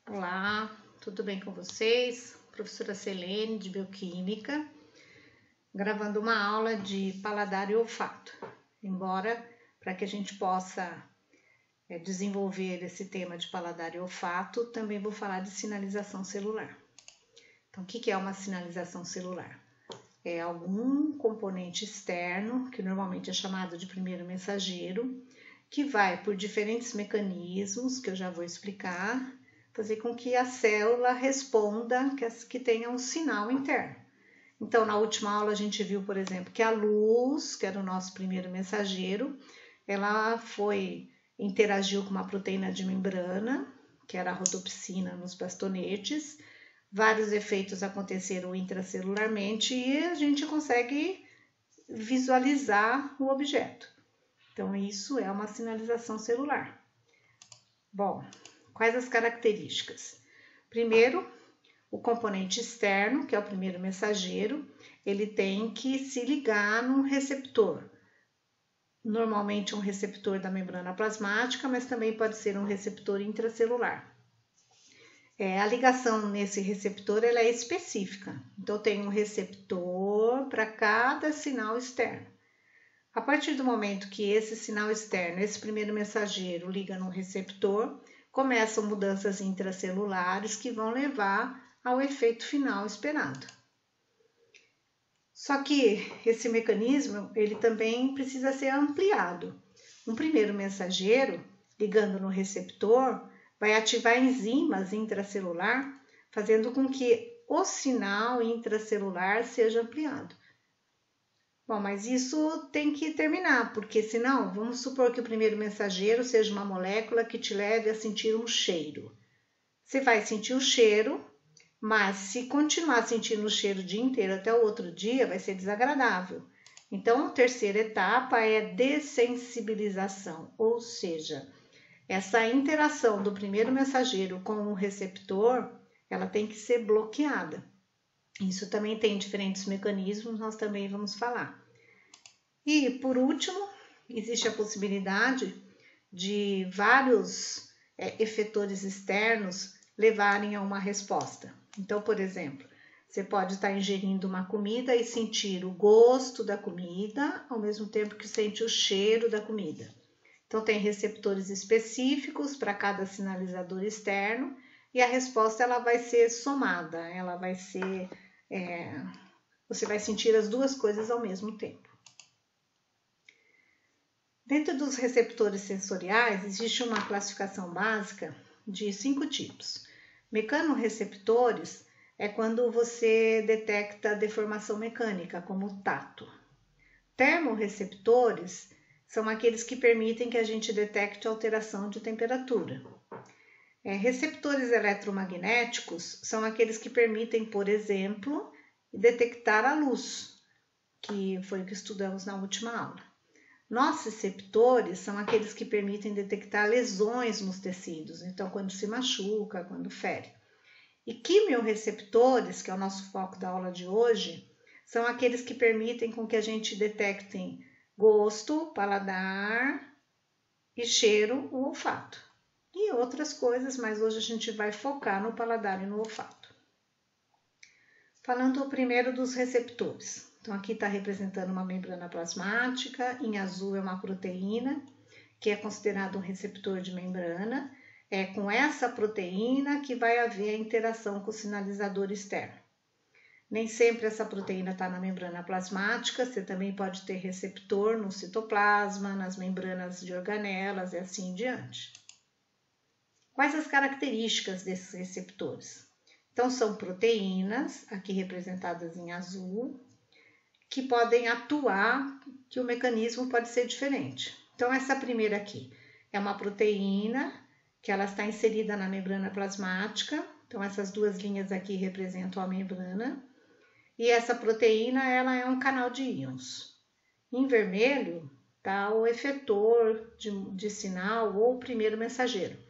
Olá, tudo bem com vocês? Professora Selene, de Bioquímica, gravando uma aula de paladar e olfato. Embora, para que a gente possa desenvolver esse tema de paladar e olfato, também vou falar de sinalização celular. Então, o que é uma sinalização celular? É algum componente externo, que normalmente é chamado de primeiro mensageiro, que vai por diferentes mecanismos, que eu já vou explicar, fazer com que a célula responda, que tenha um sinal interno. Então, na última aula a gente viu, por exemplo, que a luz, que era o nosso primeiro mensageiro, ela interagiu com uma proteína de membrana, que era a rodopsina nos bastonetes. Vários efeitos aconteceram intracelularmente e a gente consegue visualizar o objeto. Então, isso é uma sinalização celular. Bom, quais as características? Primeiro, o componente externo, que é o primeiro mensageiro, ele tem que se ligar num receptor. Normalmente um receptor da membrana plasmática, mas também pode ser um receptor intracelular. A ligação nesse receptor ela é específica, então tem um receptor para cada sinal externo. A partir do momento que esse sinal externo, esse primeiro mensageiro, liga no receptor, começam mudanças intracelulares que vão levar ao efeito final esperado. Só que esse mecanismo ele também precisa ser ampliado. Um primeiro mensageiro, ligando no receptor, vai ativar enzimas intracelular, fazendo com que o sinal intracelular seja ampliado. Bom, mas isso tem que terminar, porque senão, vamos supor que o primeiro mensageiro seja uma molécula que te leve a sentir um cheiro. Você vai sentir o cheiro, mas se continuar sentindo o cheiro o dia inteiro até o outro dia, vai ser desagradável. Então, a terceira etapa é dessensibilização, ou seja, essa interação do primeiro mensageiro com o receptor, ela tem que ser bloqueada. Isso também tem diferentes mecanismos, nós também vamos falar. E, por último, existe a possibilidade de vários efetores externos levarem a uma resposta. Então, por exemplo, você pode estar ingerindo uma comida e sentir o gosto da comida, ao mesmo tempo que sente o cheiro da comida. Então, tem receptores específicos para cada sinalizador externo e a resposta ela vai ser somada, ela vai ser... você vai sentir as duas coisas ao mesmo tempo. Dentro dos receptores sensoriais, existe uma classificação básica de 5 tipos. Mecanorreceptores é quando você detecta deformação mecânica, como o tato. Termorreceptores são aqueles que permitem que a gente detecte alteração de temperatura. Receptores eletromagnéticos são aqueles que permitem, por exemplo, detectar a luz, que foi o que estudamos na última aula. Nociceptores são aqueles que permitem detectar lesões nos tecidos, então quando se machuca, quando fere. E quimiorreceptores, que é o nosso foco da aula de hoje, são aqueles que permitem com que a gente detecte gosto, paladar e cheiro, o olfato. E outras coisas, mas hoje a gente vai focar no paladar e no olfato. Falando primeiro dos receptores. Então, aqui está representando uma membrana plasmática, em azul é uma proteína, que é considerado um receptor de membrana. É com essa proteína que vai haver a interação com o sinalizador externo. Nem sempre essa proteína está na membrana plasmática, você também pode ter receptor no citoplasma, nas membranas de organelas e assim em diante. Quais as características desses receptores? Então, são proteínas, aqui representadas em azul, que podem atuar, que o mecanismo pode ser diferente. Então, essa primeira aqui é uma proteína que ela está inserida na membrana plasmática. Então, essas duas linhas aqui representam a membrana. E essa proteína, ela é um canal de íons. Em vermelho está o efetor de sinal ou o primeiro mensageiro.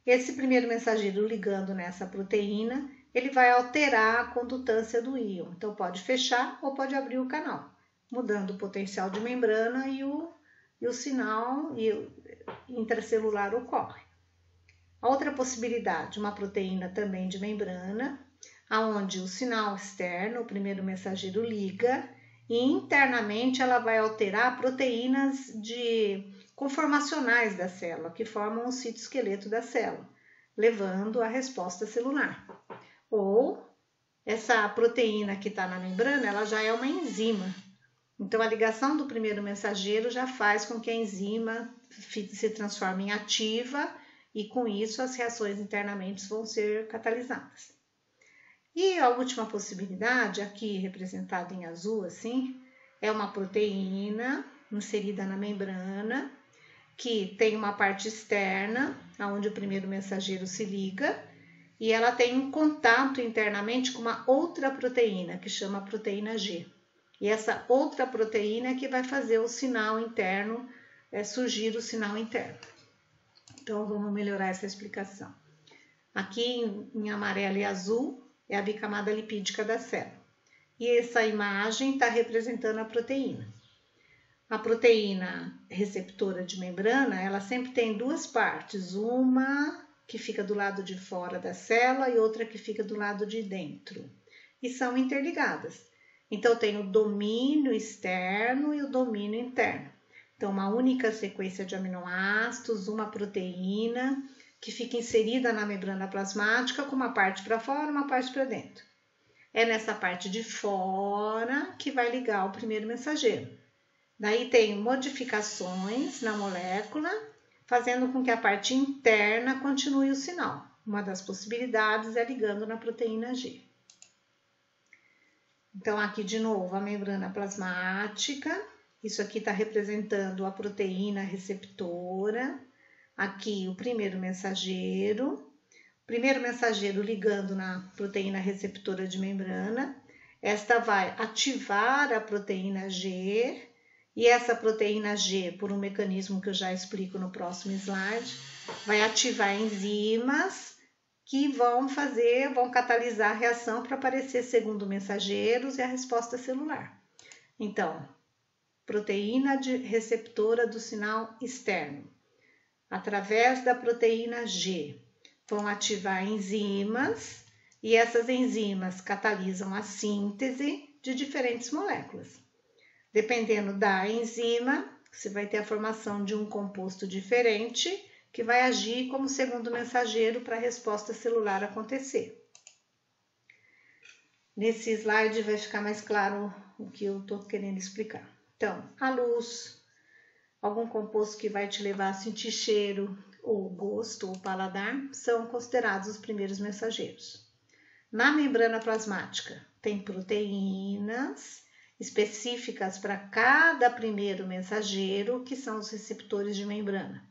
Esse primeiro mensageiro ligando nessa proteína, ele vai alterar a condutância do íon. Então, pode fechar ou pode abrir o canal, mudando o potencial de membrana e o sinal intracelular ocorre. A outra possibilidade, uma proteína também de membrana, aonde o sinal externo, o primeiro mensageiro, liga e internamente ela vai alterar proteínas conformacionais da célula, que formam o citoesqueleto da célula, levando à resposta celular. Ou essa proteína que está na membrana, ela já é uma enzima. Então, a ligação do primeiro mensageiro já faz com que a enzima se transforme em ativa e, com isso, as reações internamente vão ser catalisadas. E a última possibilidade, aqui representada em azul, assim, é uma proteína inserida na membrana, que tem uma parte externa, onde o primeiro mensageiro se liga, e ela tem um contato internamente com uma outra proteína, que chama proteína G. E essa outra proteína é que vai fazer o sinal interno, surgir o sinal interno. Então, vamos melhorar essa explicação. Aqui em amarelo e azul é a bicamada lipídica da célula. E essa imagem está representando a proteína. A proteína receptora de membrana, ela sempre tem duas partes, uma que fica do lado de fora da célula e outra que fica do lado de dentro. E são interligadas. Então, tem o domínio externo e o domínio interno. Então, uma única sequência de aminoácidos, uma proteína que fica inserida na membrana plasmática com uma parte para fora e uma parte para dentro. É nessa parte de fora que vai ligar o primeiro mensageiro. Daí tem modificações na molécula, fazendo com que a parte interna continue o sinal. Uma das possibilidades é ligando na proteína G. Então, aqui de novo a membrana plasmática, isso aqui está representando a proteína receptora, aqui o primeiro mensageiro ligando na proteína receptora de membrana, esta vai ativar a proteína G, e essa proteína G, por um mecanismo que eu já explico no próximo slide, vai ativar enzimas que vão catalisar a reação para aparecer segundo mensageiros e a resposta celular. Então, proteína receptora do sinal externo, através da proteína G, vão ativar enzimas e essas enzimas catalisam a síntese de diferentes moléculas. Dependendo da enzima, você vai ter a formação de um composto diferente que vai agir como segundo mensageiro para a resposta celular acontecer. Nesse slide vai ficar mais claro o que eu estou querendo explicar. Então, a luz, algum composto que vai te levar a sentir cheiro, ou gosto, ou paladar, são considerados os primeiros mensageiros. Na membrana plasmática, tem proteínas específicas para cada primeiro mensageiro, que são os receptores de membrana.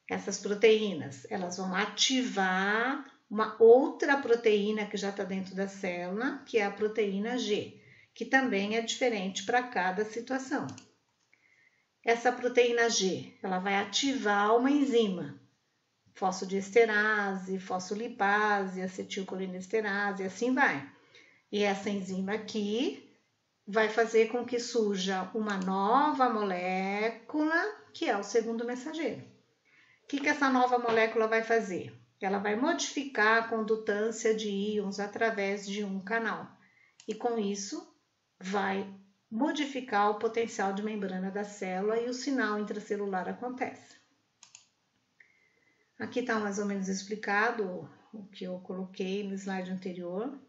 Essas proteínas, elas vão ativar uma outra proteína que já está dentro da célula, que é a proteína G, que também é diferente para cada situação. Essa proteína G, ela vai ativar uma enzima, fosfodiesterase, fosfolipase, acetilcolinesterase, e assim vai. E essa enzima aqui vai fazer com que surja uma nova molécula, que é o segundo mensageiro. O que essa nova molécula vai fazer? Ela vai modificar a condutância de íons através de um canal. E com isso, vai modificar o potencial de membrana da célula e o sinal intracelular acontece. Aqui está mais ou menos explicado o que eu coloquei no slide anterior,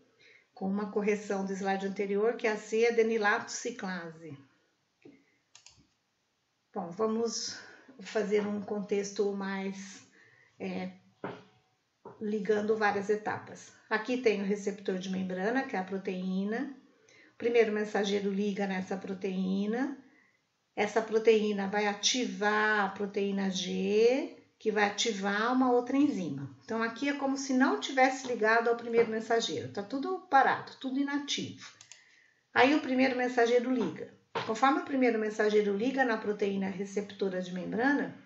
com uma correção do slide anterior, que é a C-adenilatociclase. Bom, vamos fazer um contexto mais ligando várias etapas. Aqui tem o receptor de membrana, que é a proteína. O primeiro mensageiro liga nessa proteína. Essa proteína vai ativar a proteína G, que vai ativar uma outra enzima. Então, aqui é como se não tivesse ligado ao primeiro mensageiro. Está tudo parado, tudo inativo. Aí, o primeiro mensageiro liga. Conforme o primeiro mensageiro liga na proteína receptora de membrana,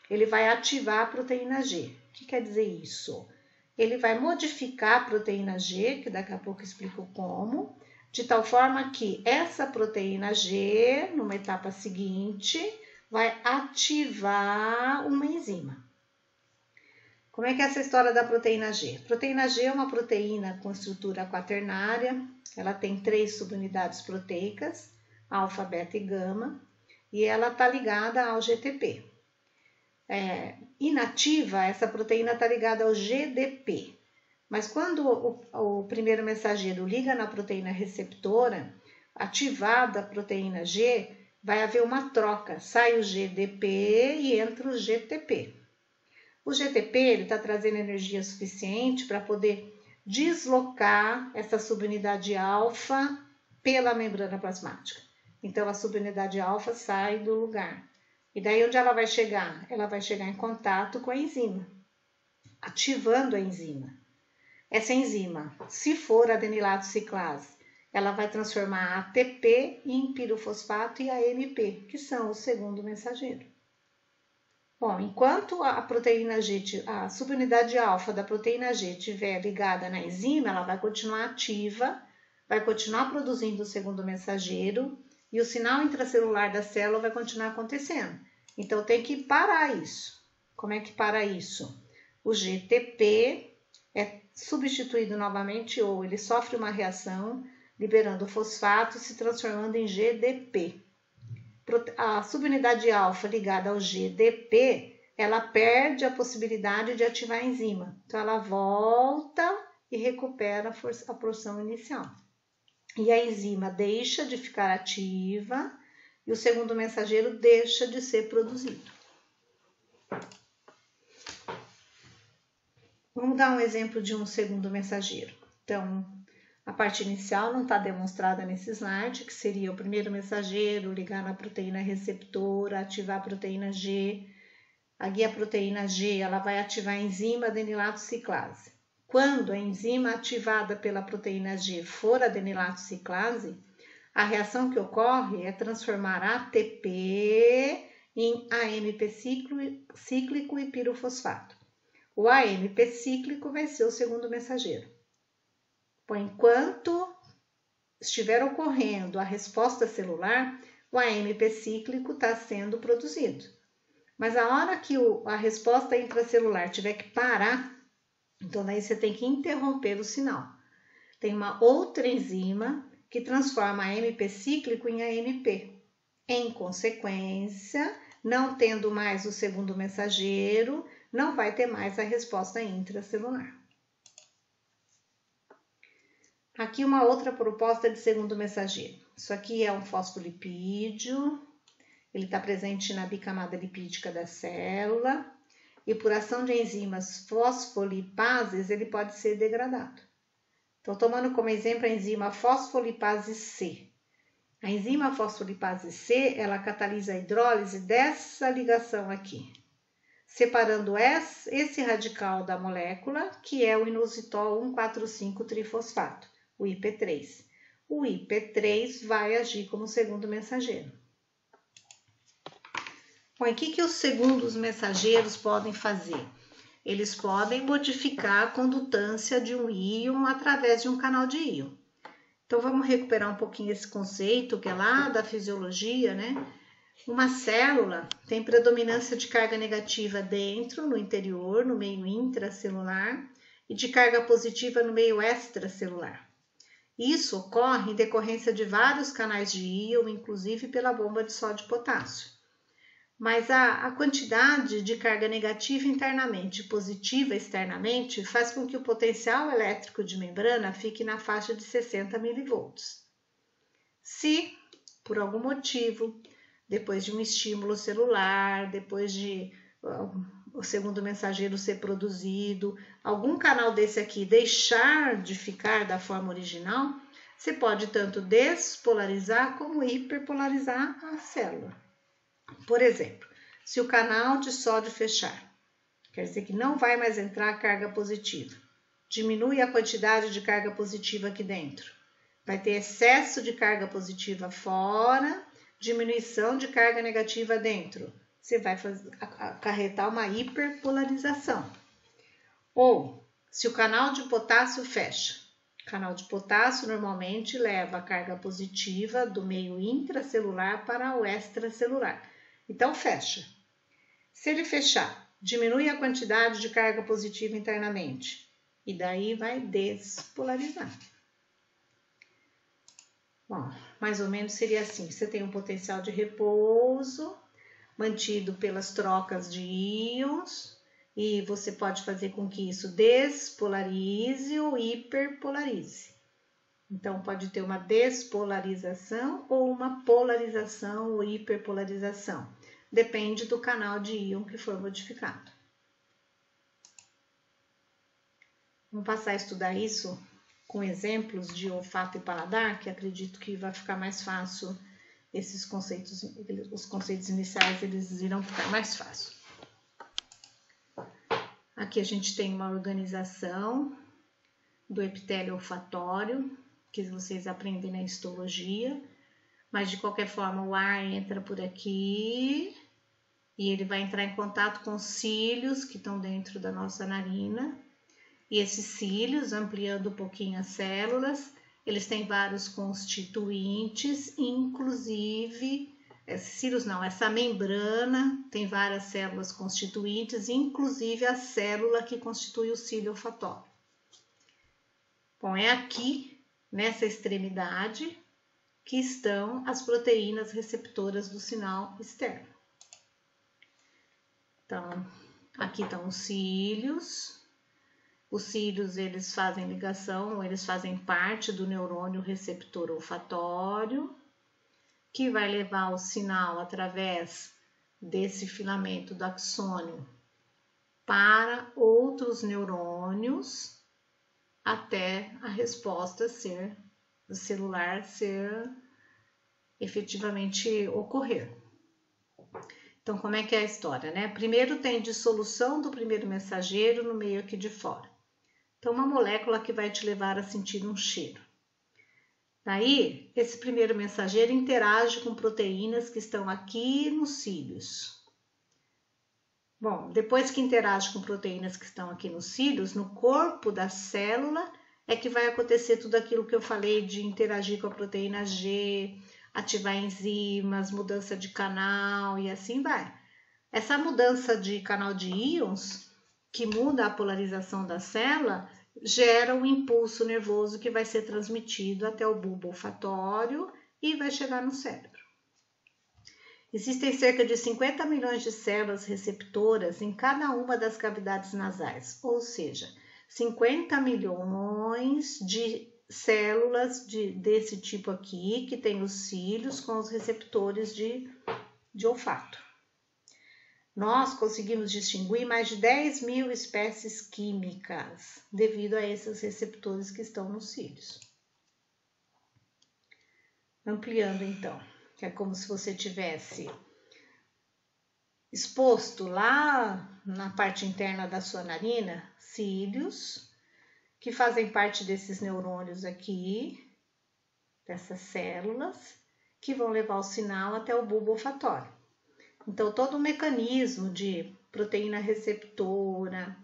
ele vai ativar a proteína G. O que quer dizer isso? Ele vai modificar a proteína G, que daqui a pouco eu explico como, de tal forma que essa proteína G, numa etapa seguinte, vai ativar uma enzima. Como é que é essa história da proteína G? Proteína G é uma proteína com estrutura quaternária, ela tem 3 subunidades proteicas, alfa, beta e gama, e ela está ligada ao GTP. Inativa, essa proteína está ligada ao GDP, mas quando o primeiro mensageiro liga na proteína receptora, ativada a proteína G, vai haver uma troca, sai o GDP e entra o GTP. O GTP está trazendo energia suficiente para poder deslocar essa subunidade alfa pela membrana plasmática. Então, a subunidade alfa sai do lugar. E daí, onde ela vai chegar? Ela vai chegar em contato com a enzima, ativando a enzima. Essa enzima, se for adenilato ciclase, ela vai transformar a ATP em pirofosfato e AMP, que são o segundo mensageiro. Bom, enquanto a proteína G, a subunidade alfa da proteína G estiver ligada na enzima, ela vai continuar ativa, vai continuar produzindo o segundo mensageiro e o sinal intracelular da célula vai continuar acontecendo. Então, tem que parar isso. Como é que para isso? O GTP é substituído novamente ou ele sofre uma reação, liberando o fosfato e se transformando em GDP. A subunidade alfa ligada ao GDP, ela perde a possibilidade de ativar a enzima. Então, ela volta e recupera a porção inicial. E a enzima deixa de ficar ativa e o segundo mensageiro deixa de ser produzido. Vamos dar um exemplo de um segundo mensageiro. Então, a parte inicial não está demonstrada nesse slide, que seria o primeiro mensageiro, ligar na proteína receptora, ativar a proteína G. Aqui a proteína G ela vai ativar a enzima adenilato ciclase. Quando a enzima ativada pela proteína G for adenilato ciclase, a reação que ocorre é transformar ATP em AMP cíclico e pirofosfato. O AMP cíclico vai ser o segundo mensageiro. Bom, enquanto estiver ocorrendo a resposta celular, o AMP cíclico está sendo produzido. Mas a hora que a resposta intracelular tiver que parar, então daí você tem que interromper o sinal. Tem uma outra enzima que transforma AMP cíclico em AMP. Em consequência, não tendo mais o segundo mensageiro, não vai ter mais a resposta intracelular. Aqui uma outra proposta de segundo mensageiro. Isso aqui é um fosfolipídio, ele está presente na bicamada lipídica da célula e por ação de enzimas fosfolipases ele pode ser degradado. Então, tomando como exemplo a enzima fosfolipase C. A enzima fosfolipase C, ela catalisa a hidrólise dessa ligação aqui, separando esse radical da molécula, que é o inositol 1,4,5-trifosfato. O IP3. O IP3 vai agir como segundo mensageiro. Bom, o que os segundos mensageiros podem fazer? Eles podem modificar a condutância de um íon através de um canal de íon. Então, vamos recuperar um pouquinho esse conceito que é lá da fisiologia, né? Uma célula tem predominância de carga negativa dentro, no interior, no meio intracelular, e de carga positiva no meio extracelular. Isso ocorre em decorrência de vários canais de íon, inclusive pela bomba de sódio e potássio. Mas a quantidade de carga negativa internamente e positiva externamente faz com que o potencial elétrico de membrana fique na faixa de 60 mV. Se, por algum motivo, depois de um estímulo celular, depois de o segundo mensageiro ser produzido, algum canal desse aqui deixar de ficar da forma original, você pode tanto despolarizar como hiperpolarizar a célula. Por exemplo, se o canal de sódio fechar, quer dizer que não vai mais entrar carga positiva, diminui a quantidade de carga positiva aqui dentro, vai ter excesso de carga positiva fora, diminuição de carga negativa dentro. Você vai acarretar uma hiperpolarização. Ou, se o canal de potássio fecha, o canal de potássio normalmente leva a carga positiva do meio intracelular para o extracelular. Então, fecha. Se ele fechar, diminui a quantidade de carga positiva internamente. E daí vai despolarizar. Bom, mais ou menos seria assim. Você tem um potencial de repouso mantido pelas trocas de íons e você pode fazer com que isso despolarize ou hiperpolarize. Então, pode ter uma despolarização ou uma polarização ou hiperpolarização. Depende do canal de íon que for modificado. Vamos passar a estudar isso com exemplos de olfato e paladar, que acredito que vai ficar mais fácil esses conceitos, os conceitos iniciais, eles irão ficar mais fácil. Aqui a gente tem uma organização do epitélio olfatório, que vocês aprendem na histologia, mas de qualquer forma o ar entra por aqui e ele vai entrar em contato com os cílios que estão dentro da nossa narina. E esses cílios, ampliando um pouquinho as células, eles têm vários constituintes, inclusive, cílios não, essa membrana tem várias células constituintes, inclusive a célula que constitui o cílio olfatório. Bom, é aqui, nessa extremidade, que estão as proteínas receptoras do sinal externo. Então, aqui estão os cílios. Os cílios, eles fazem ligação, eles fazem parte do neurônio receptor olfatório, que vai levar o sinal através desse filamento do axônio para outros neurônios, até a resposta celular ser efetivamente ocorrer. Então, como é que é a história, né? Primeiro tem dissolução do primeiro mensageiro no meio aqui de fora. Então, uma molécula que vai te levar a sentir um cheiro. Daí, esse primeiro mensageiro interage com proteínas que estão aqui nos cílios. Bom, depois que interage com proteínas que estão aqui nos cílios, no corpo da célula é que vai acontecer tudo aquilo que eu falei de interagir com a proteína G, ativar enzimas, mudança de canal e assim vai. Essa mudança de canal de íons, que muda a polarização da célula, gera um impulso nervoso que vai ser transmitido até o bulbo olfatório e vai chegar no cérebro. Existem cerca de 50 milhões de células receptoras em cada uma das cavidades nasais, ou seja, 50 milhões de células desse tipo aqui, que tem os cílios com os receptores de olfato. Nós conseguimos distinguir mais de 10 mil espécies químicas devido a esses receptores que estão nos cílios. Ampliando então, que é como se você tivesse exposto lá na parte interna da sua narina, cílios, que fazem parte desses neurônios aqui, dessas células, que vão levar o sinal até o bulbo olfatório. Então, todo o mecanismo de proteína receptora,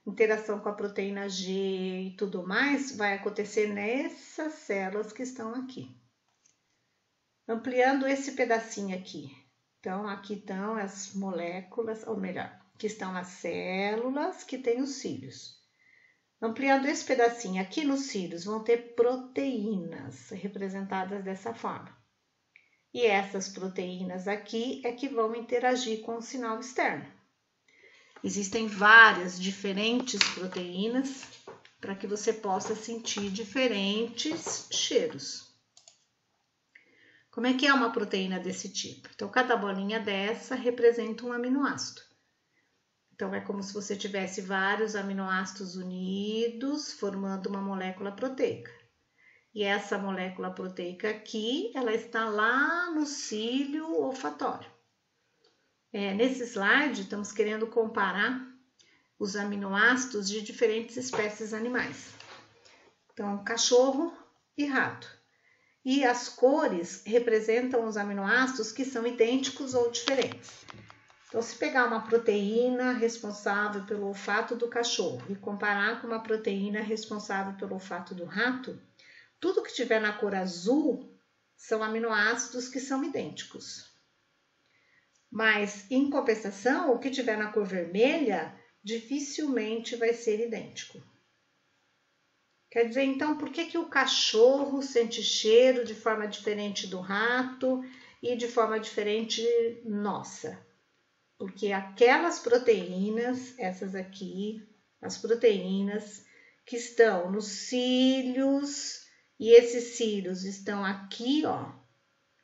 interação com a proteína G e tudo mais, vai acontecer nessas células que estão aqui. Ampliando esse pedacinho aqui. Então, aqui estão as moléculas, ou melhor, aqui estão as células que têm os cílios. Ampliando esse pedacinho aqui nos cílios, vão ter proteínas representadas dessa forma. E essas proteínas aqui é que vão interagir com o sinal externo. Existem várias diferentes proteínas para que você possa sentir diferentes cheiros. Como é que é uma proteína desse tipo? Então, cada bolinha dessa representa um aminoácido. Então, é como se você tivesse vários aminoácidos unidos, formando uma molécula proteica. E essa molécula proteica aqui, ela está lá no cílio olfatório. Nesse slide, estamos querendo comparar os aminoácidos de diferentes espécies animais. Então, cachorro e rato. E as cores representam os aminoácidos que são idênticos ou diferentes. Então, se pegar uma proteína responsável pelo olfato do cachorro e comparar com uma proteína responsável pelo olfato do rato, tudo que tiver na cor azul são aminoácidos que são idênticos. Mas, em compensação, o que tiver na cor vermelha dificilmente vai ser idêntico. Quer dizer, então, por que o cachorro sente cheiro de forma diferente do rato e de forma diferente nossa? Porque aquelas proteínas, essas aqui, as proteínas que estão nos cílios, e esses cílios estão aqui, ó,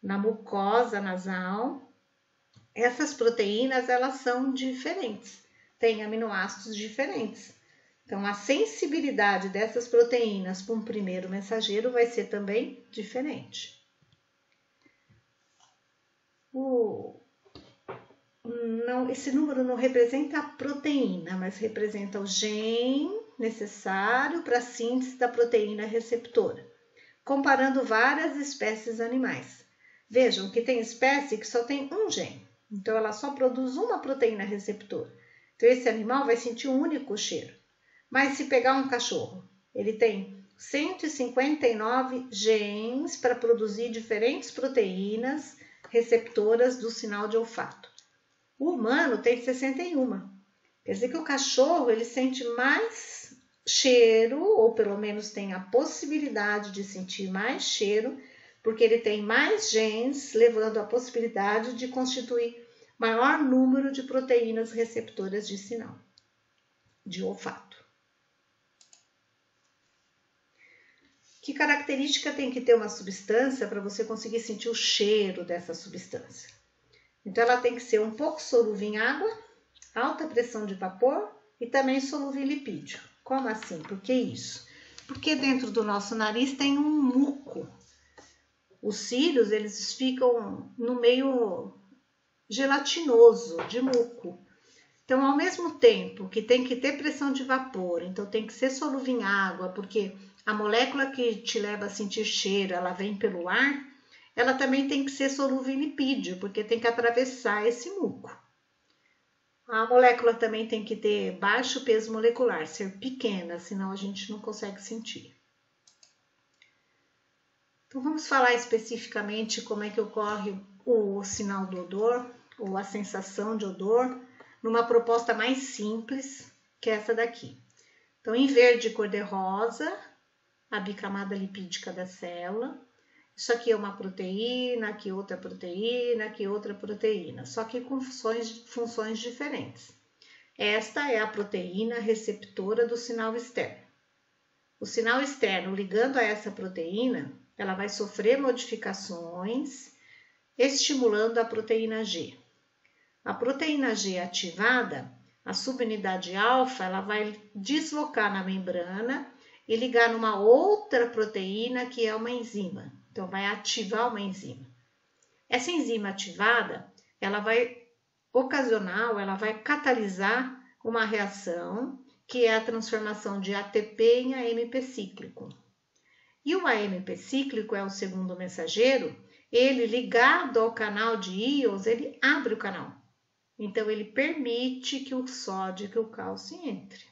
na mucosa nasal, essas proteínas, elas são diferentes, têm aminoácidos diferentes. Então, a sensibilidade dessas proteínas para um primeiro mensageiro vai ser também diferente. Esse número não representa a proteína, mas representa o gene necessário para a síntese da proteína receptora, comparando várias espécies animais. Vejam que tem espécie que só tem um gene, então ela só produz uma proteína receptora. Então esse animal vai sentir um único cheiro. Mas se pegar um cachorro, ele tem 159 genes para produzir diferentes proteínas receptoras do sinal de olfato. O humano tem 61. Quer dizer que o cachorro ele sente mais cheiro, ou pelo menos tem a possibilidade de sentir mais cheiro, porque ele tem mais genes, levando à possibilidade de constituir maior número de proteínas receptoras de sinal de olfato. Que característica tem que ter uma substância para você conseguir sentir o cheiro dessa substância? Então, ela tem que ser um pouco solúvel em água, alta pressão de vapor e também solúvel em lipídio. Como assim? Por que isso? Porque dentro do nosso nariz tem um muco. Os cílios, eles ficam no meio gelatinoso, de muco. Então, ao mesmo tempo que tem que ter pressão de vapor, então tem que ser solúvel em água, porque a molécula que te leva a sentir cheiro, ela vem pelo ar, ela também tem que ser solúvel em lipídio, porque tem que atravessar esse muco. A molécula também tem que ter baixo peso molecular, ser pequena, senão a gente não consegue sentir. Então, vamos falar especificamente como é que ocorre o sinal do odor, ou a sensação de odor, numa proposta mais simples, que é essa daqui. Então, em verde cor-de-rosa, a bicamada lipídica da célula. Isso aqui é uma proteína, aqui outra proteína, aqui outra proteína, só que com funções diferentes. Esta é a proteína receptora do sinal externo. O sinal externo, ligando a essa proteína, ela vai sofrer modificações, estimulando a proteína G. A proteína G ativada, a subunidade alfa, ela vai deslocar na membrana e ligar numa outra proteína que é uma enzima. Então, vai ativar uma enzima. Essa enzima ativada, ela vai ocasionar, ou ela vai catalisar uma reação, que é a transformação de ATP em AMP cíclico. E o AMP cíclico é o segundo mensageiro, ele ligado ao canal de íons, ele abre o canal. Então, ele permite que o sódio e que o cálcio entre.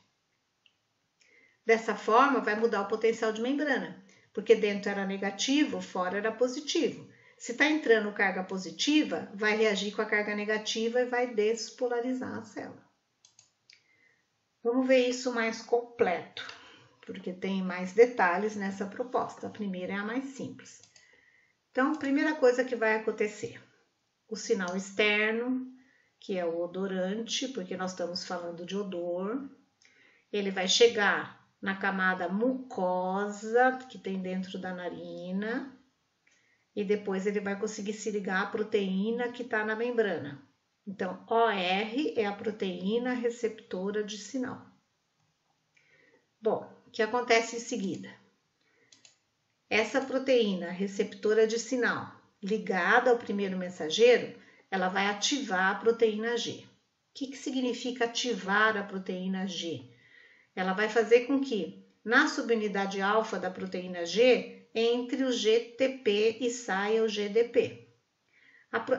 Dessa forma, vai mudar o potencial de membrana, porque dentro era negativo, fora era positivo. Se está entrando carga positiva, vai reagir com a carga negativa e vai despolarizar a célula. Vamos ver isso mais completo, porque tem mais detalhes nessa proposta. A primeira é a mais simples. Então, a primeira coisa que vai acontecer, o sinal externo, que é o odorante, porque nós estamos falando de odor, ele vai chegar na camada mucosa que tem dentro da narina e depois ele vai conseguir se ligar à proteína que está na membrana. Então, OR é a proteína receptora de sinal. Bom, o que acontece em seguida? Essa proteína receptora de sinal ligada ao primeiro mensageiro, ela vai ativar a proteína G. O que significa ativar a proteína G? Ela vai fazer com que, na subunidade alfa da proteína G, entre o GTP e saia o GDP.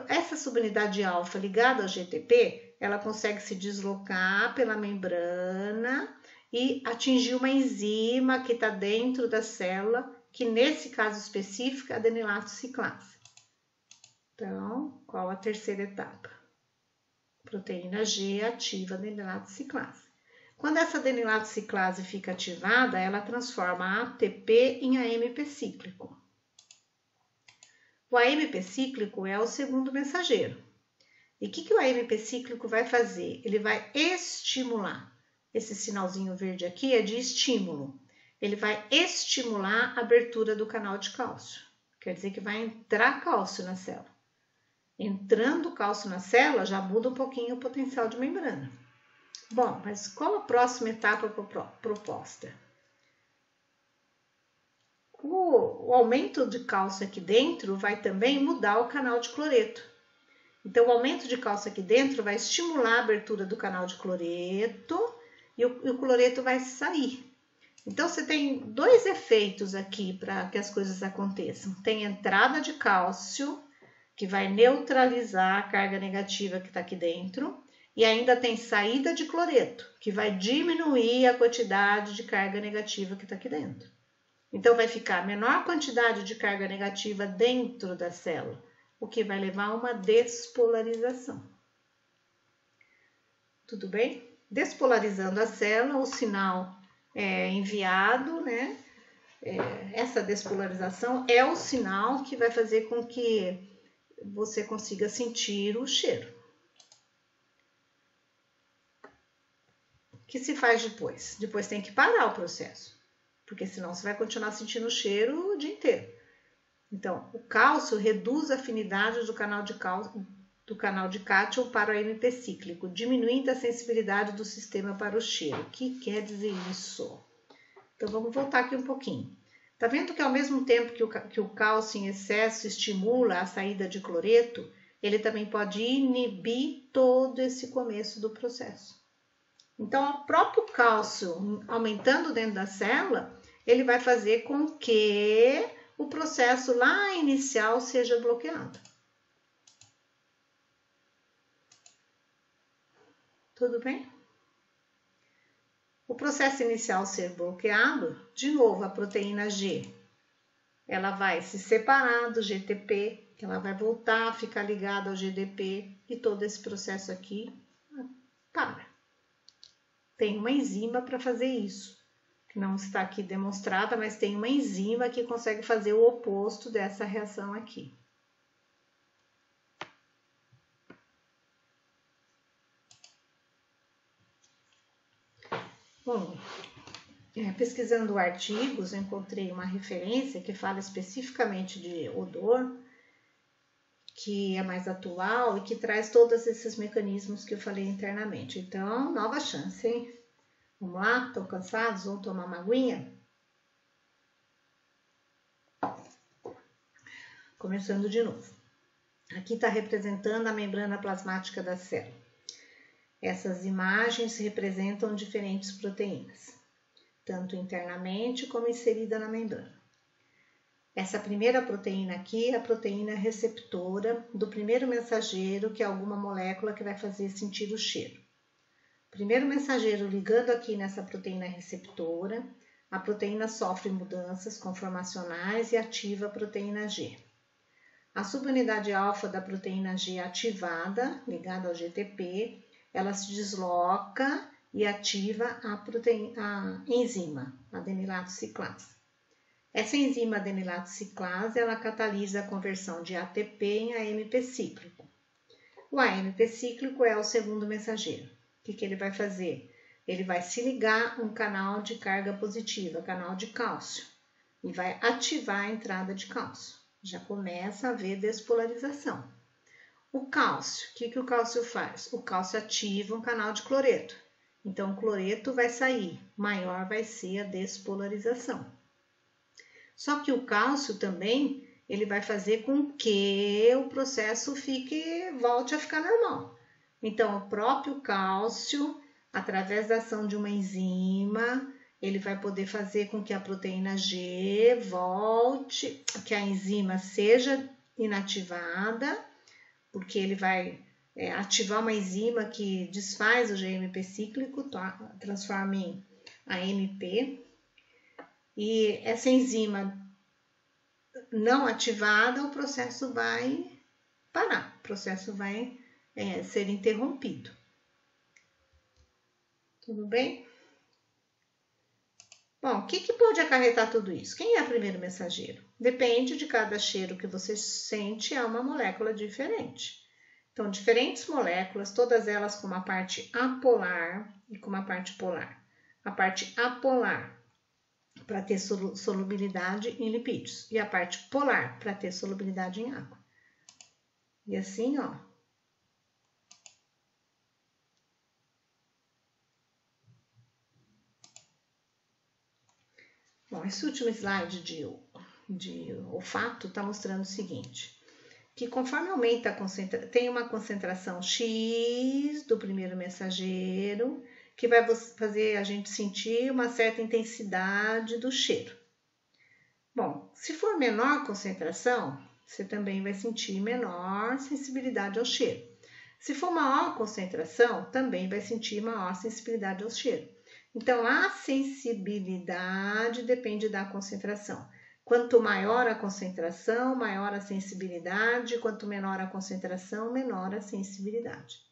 Essa subunidade alfa ligada ao GTP, ela consegue se deslocar pela membrana e atingir uma enzima que está dentro da célula, que nesse caso específico é a adenilato ciclase. Então, qual a terceira etapa? Proteína G ativa a adenilato ciclase. Quando essa adenilato ciclase fica ativada, ela transforma a ATP em AMP cíclico. O AMP cíclico é o segundo mensageiro. E o que o AMP cíclico vai fazer? Ele vai estimular. Esse sinalzinho verde aqui é de estímulo. Ele vai estimular a abertura do canal de cálcio. Quer dizer que vai entrar cálcio na célula. Entrando cálcio na célula, já muda um pouquinho o potencial de membrana. Bom, mas qual a próxima etapa proposta? O aumento de cálcio aqui dentro vai também mudar o canal de cloreto. Então, o aumento de cálcio aqui dentro vai estimular a abertura do canal de cloreto e o cloreto vai sair. Então, você tem dois efeitos aqui para que as coisas aconteçam. Tem entrada de cálcio, que vai neutralizar a carga negativa que está aqui dentro, e ainda tem saída de cloreto, que vai diminuir a quantidade de carga negativa que está aqui dentro. Então, vai ficar menor quantidade de carga negativa dentro da célula, o que vai levar a uma despolarização. Tudo bem? Despolarizando a célula, o sinal é enviado, né? Essa despolarização é o sinal que vai fazer com que você consiga sentir o cheiro. O que se faz depois? Depois tem que parar o processo, porque senão você vai continuar sentindo o cheiro o dia inteiro. Então, o cálcio reduz a afinidade do canal de cátion para o AMP cíclico, diminuindo a sensibilidade do sistema para o cheiro. O que quer dizer isso? Então, vamos voltar aqui um pouquinho. Tá vendo que ao mesmo tempo que o cálcio em excesso estimula a saída de cloreto, ele também pode inibir todo esse começo do processo. Então, o próprio cálcio aumentando dentro da célula, ele vai fazer com que o processo lá inicial seja bloqueado. Tudo bem? O processo inicial ser bloqueado, de novo, a proteína G, ela vai se separar do GTP, que ela vai voltar a ficar ligada ao GDP, e todo esse processo aqui para. Tem uma enzima para fazer isso, que não está aqui demonstrada, mas tem uma enzima que consegue fazer o oposto dessa reação aqui. Bom, pesquisando artigos, eu encontrei uma referência que fala especificamente de odor, que é mais atual e que traz todos esses mecanismos que eu falei internamente. Então, nova chance, hein? Vamos lá? Estão cansados? Vão tomar uma aguinha? Começando de novo. Aqui está representando a membrana plasmática da célula. Essas imagens representam diferentes proteínas, tanto internamente como inserida na membrana. Essa primeira proteína aqui é a proteína receptora do primeiro mensageiro, que é alguma molécula que vai fazer sentir o cheiro. Primeiro mensageiro ligando aqui nessa proteína receptora, a proteína sofre mudanças conformacionais e ativa a proteína G. A subunidade alfa da proteína G ativada, ligada ao GTP, ela se desloca e ativa a enzima, adenilato ciclase. Essa enzima adenilato ciclase, ela catalisa a conversão de ATP em AMP cíclico. O AMP cíclico é o segundo mensageiro. O que ele vai fazer? Ele vai se ligar a um canal de carga positiva, canal de cálcio, e vai ativar a entrada de cálcio. Já começa a haver despolarização. O cálcio, o que o cálcio faz? O cálcio ativa um canal de cloreto. Então, o cloreto vai sair, maior vai ser a despolarização. Só que o cálcio também, ele vai fazer com que o processo volte a ficar normal. Então, o próprio cálcio, através da ação de uma enzima, ele vai poder fazer com que a proteína G volte, que a enzima seja inativada, porque ele vai ativar uma enzima que desfaz o GMP cíclico, transforma em AMP. E essa enzima não ativada, o processo vai parar, o processo vai ser interrompido. Tudo bem? Bom, o que pode acarretar tudo isso? Quem é o primeiro mensageiro? Depende de cada cheiro que você sente, é uma molécula diferente. Então, diferentes moléculas, todas elas com uma parte apolar e com uma parte polar. A parte apolar para ter solubilidade em lipídios e a parte polar para ter solubilidade em água. E assim, ó. Bom, esse último slide de olfato está mostrando o seguinte, que conforme aumenta a concentração, tem uma concentração X do primeiro mensageiro, que vai fazer a gente sentir uma certa intensidade do cheiro. Bom, se for menor concentração, você também vai sentir menor sensibilidade ao cheiro. Se for maior concentração, também vai sentir maior sensibilidade ao cheiro. Então, a sensibilidade depende da concentração. Quanto maior a concentração, maior a sensibilidade. Quanto menor a concentração, menor a sensibilidade.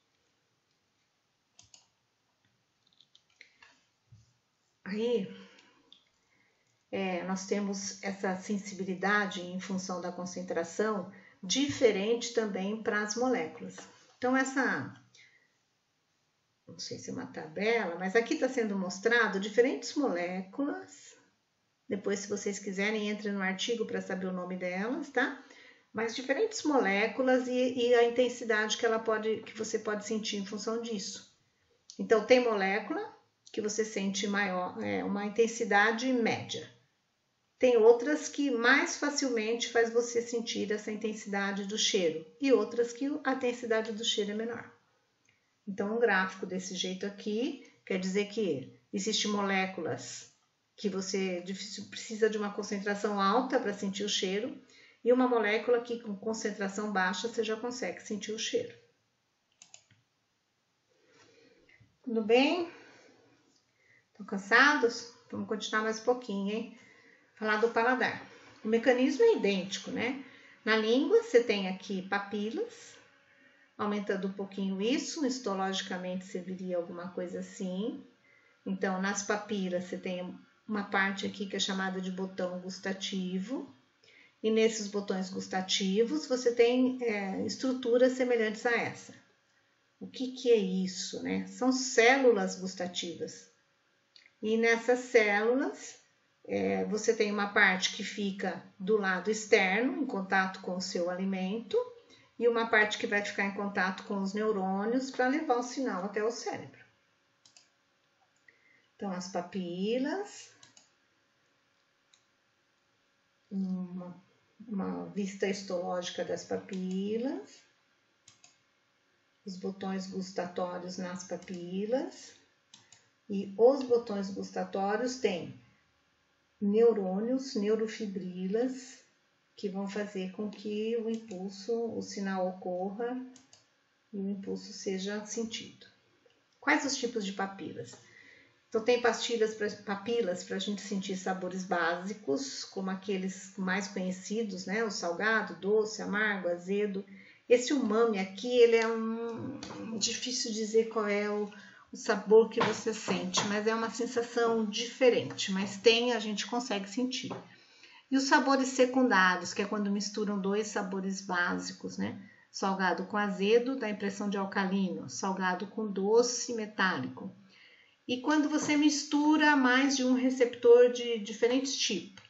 Aí, nós temos essa sensibilidade em função da concentração diferente também para as moléculas. Então, não sei se é uma tabela, mas aqui está sendo mostrado diferentes moléculas. Depois, se vocês quiserem, entrem no artigo para saber o nome delas, tá? Mas diferentes moléculas e a intensidade que você pode sentir em função disso. Então, tem molécula que você sente maior, uma intensidade média. Tem outras que mais facilmente faz você sentir essa intensidade do cheiro e outras que a intensidade do cheiro é menor. Então, um gráfico desse jeito aqui quer dizer que existem moléculas que você precisa de uma concentração alta para sentir o cheiro e uma molécula que com concentração baixa você já consegue sentir o cheiro. Tudo bem? Estão cansados? Vamos continuar mais um pouquinho, hein? Falar do paladar. O mecanismo é idêntico, né? Na língua você tem aqui papilas. Aumentando um pouquinho isso, histologicamente serviria alguma coisa assim. Então, nas papilas você tem uma parte aqui que é chamada de botão gustativo. E nesses botões gustativos você tem estruturas semelhantes a essa. O que é isso, né? São células gustativas. E nessas células você tem uma parte que fica do lado externo, em contato com o seu alimento, e uma parte que vai ficar em contato com os neurônios para levar o sinal até o cérebro. Então, as papilas, uma vista histológica das papilas, os botões gustatórios nas papilas, e os botões gustatórios têm neurônios, neurofibrilas, que vão fazer com que o sinal ocorra e o impulso seja sentido. Quais os tipos de papilas? Então, tem papilas para a gente sentir sabores básicos, como aqueles mais conhecidos, né? O salgado, doce, amargo, azedo. Esse umami aqui, ele é difícil dizer qual é o sabor que você sente, mas é uma sensação diferente, mas a gente consegue sentir. E os sabores secundários, que é quando misturam dois sabores básicos, né? Salgado com azedo, dá a impressão de alcalino, salgado com doce, metálico. E quando você mistura mais de um receptor de diferentes tipos,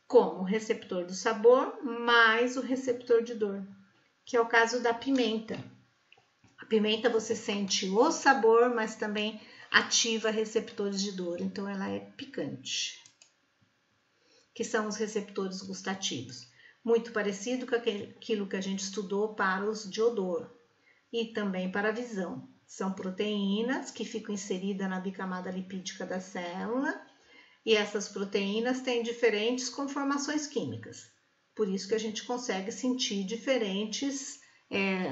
como o receptor do sabor mais o receptor de dor, que é o caso da pimenta. A pimenta você sente o sabor, mas também ativa receptores de dor, então ela é picante, que são os receptores gustativos. Muito parecido com aquilo que a gente estudou para os de odor e também para a visão. São proteínas que ficam inseridas na bicamada lipídica da célula e essas proteínas têm diferentes conformações químicas. Por isso que a gente consegue sentir diferentes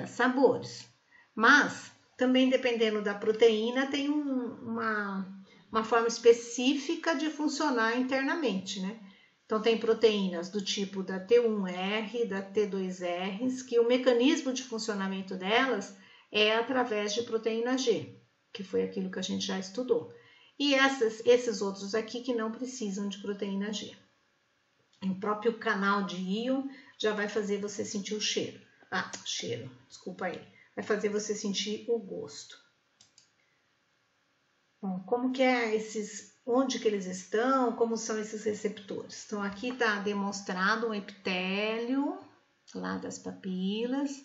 sabores. Mas, também dependendo da proteína, tem uma forma específica de funcionar internamente, né? Então, tem proteínas do tipo da T1R, da T2R, que o mecanismo de funcionamento delas é através de proteína G, que foi aquilo que a gente já estudou. E esses outros aqui que não precisam de proteína G. O próprio canal de íon já vai fazer você sentir o cheiro. Desculpa aí. Vai fazer você sentir o gosto. Bom, como que é onde que eles estão, como são esses receptores? Então, aqui está demonstrado um epitélio lá das papilas.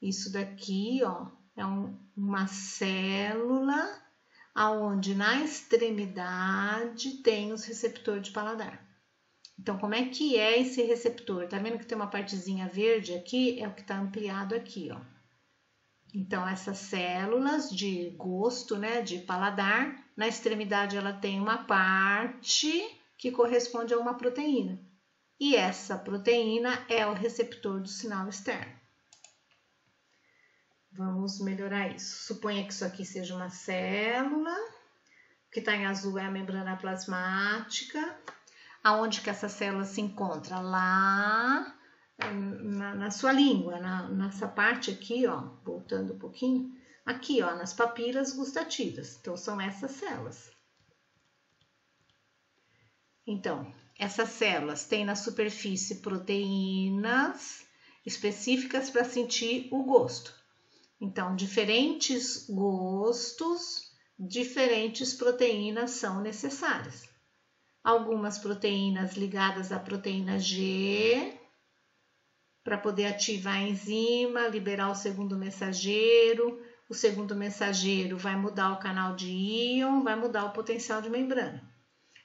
Isso daqui, ó, é uma célula aonde na extremidade tem os receptores de paladar. Então, como é que é esse receptor? Tá vendo que tem uma partezinha verde aqui? É o que está ampliado aqui, ó. Então, essas células de gosto, né, de paladar, na extremidade ela tem uma parte que corresponde a uma proteína. E essa proteína é o receptor do sinal externo. Vamos melhorar isso. Suponha que isso aqui seja uma célula. O que está em azul é a membrana plasmática. Aonde que essa célula se encontra? Lá na sua língua, nessa parte aqui, ó, voltando um pouquinho, aqui, ó, nas papilas gustativas. Então, são essas células. Então, essas células têm na superfície proteínas específicas para sentir o gosto. Então, diferentes gostos, diferentes proteínas são necessárias. Algumas proteínas ligadas à proteína G, para poder ativar a enzima, liberar o segundo mensageiro. O segundo mensageiro vai mudar o canal de íon, vai mudar o potencial de membrana.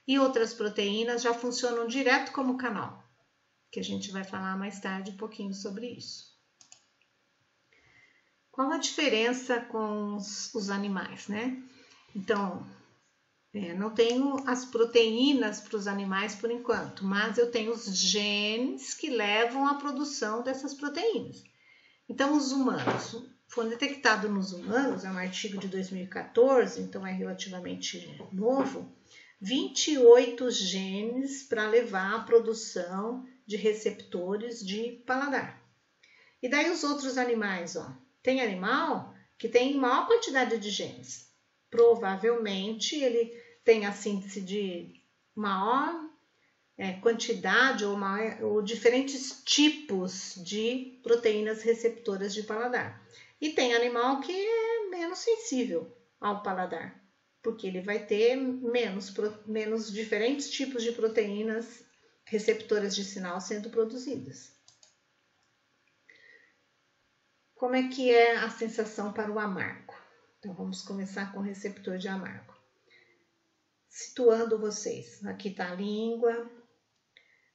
E outras proteínas já funcionam direto como canal, que a gente vai falar mais tarde um pouquinho sobre isso. Qual a diferença com os animais, né? Então, não tenho as proteínas para os animais por enquanto, mas eu tenho os genes que levam à produção dessas proteínas. Então, os humanos, foi detectado nos humanos, é um artigo de 2014, então é relativamente novo, 28 genes para levar à produção de receptores de paladar. E daí os outros animais, ó, tem animal que tem maior quantidade de genes. Provavelmente ele tem a síntese de maior quantidade ou diferentes tipos de proteínas receptoras de paladar. E tem animal que é menos sensível ao paladar, porque ele vai ter menos diferentes tipos de proteínas receptoras de sinal sendo produzidas. Como é que é a sensação para o amargo? Então, vamos começar com o receptor de amargo. Situando vocês, aqui está a língua,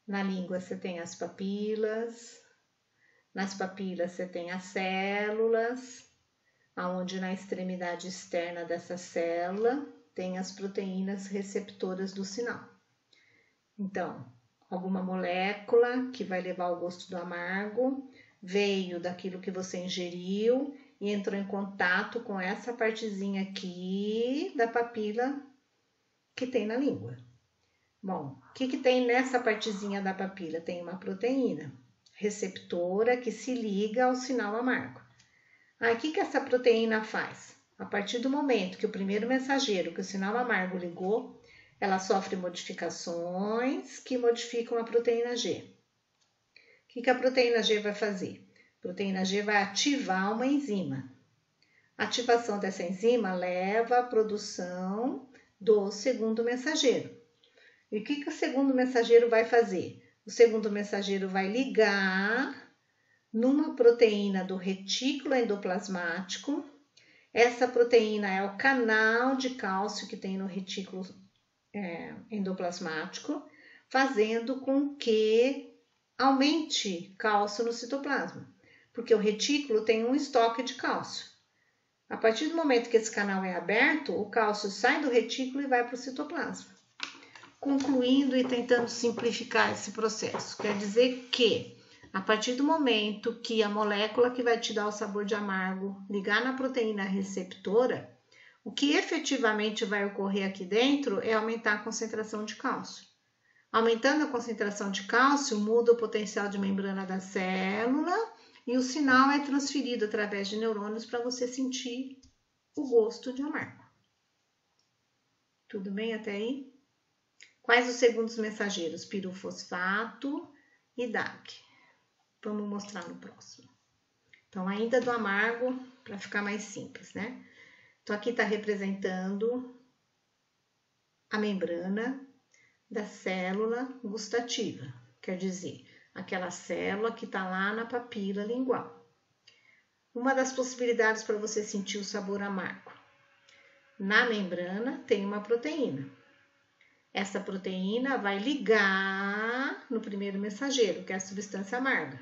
na língua você tem as papilas, nas papilas você tem as células, aonde na extremidade externa dessa célula tem as proteínas receptoras do sinal. Então, alguma molécula que vai levar o gosto do amargo veio daquilo que você ingeriu e entrou em contato com essa partezinha aqui da papila que tem na língua. Bom, o que tem nessa partezinha da papila? Tem uma proteína receptora que se liga ao sinal amargo. Aí, o que essa proteína faz? A partir do momento que o primeiro mensageiro, que o sinal amargo ligou, ela sofre modificações que modificam a proteína G. O que a proteína G vai fazer? A proteína G vai ativar uma enzima. A ativação dessa enzima leva à produção do segundo mensageiro. E o que o segundo mensageiro vai fazer? O segundo mensageiro vai ligar numa proteína do retículo endoplasmático. Essa proteína é o canal de cálcio que tem no retículo endoplasmático, fazendo com que aumente cálcio no citoplasma, porque o retículo tem um estoque de cálcio. A partir do momento que esse canal é aberto, o cálcio sai do retículo e vai para o citoplasma. Concluindo e tentando simplificar esse processo, quer dizer que a partir do momento que a molécula que vai te dar o sabor de amargo ligar na proteína receptora, o que efetivamente vai ocorrer aqui dentro é aumentar a concentração de cálcio. Aumentando a concentração de cálcio, muda o potencial de membrana da célula e o sinal é transferido através de neurônios para você sentir o gosto de amargo. Tudo bem até aí? Quais os segundos mensageiros? Pirofosfato e DAG. Vamos mostrar no próximo. Então, ainda do amargo, para ficar mais simples, né? Então, aqui está representando a membrana da célula gustativa, quer dizer, aquela célula que está lá na papila lingual. Uma das possibilidades para você sentir o sabor amargo. Na membrana tem uma proteína. Essa proteína vai ligar no primeiro mensageiro, que é a substância amarga.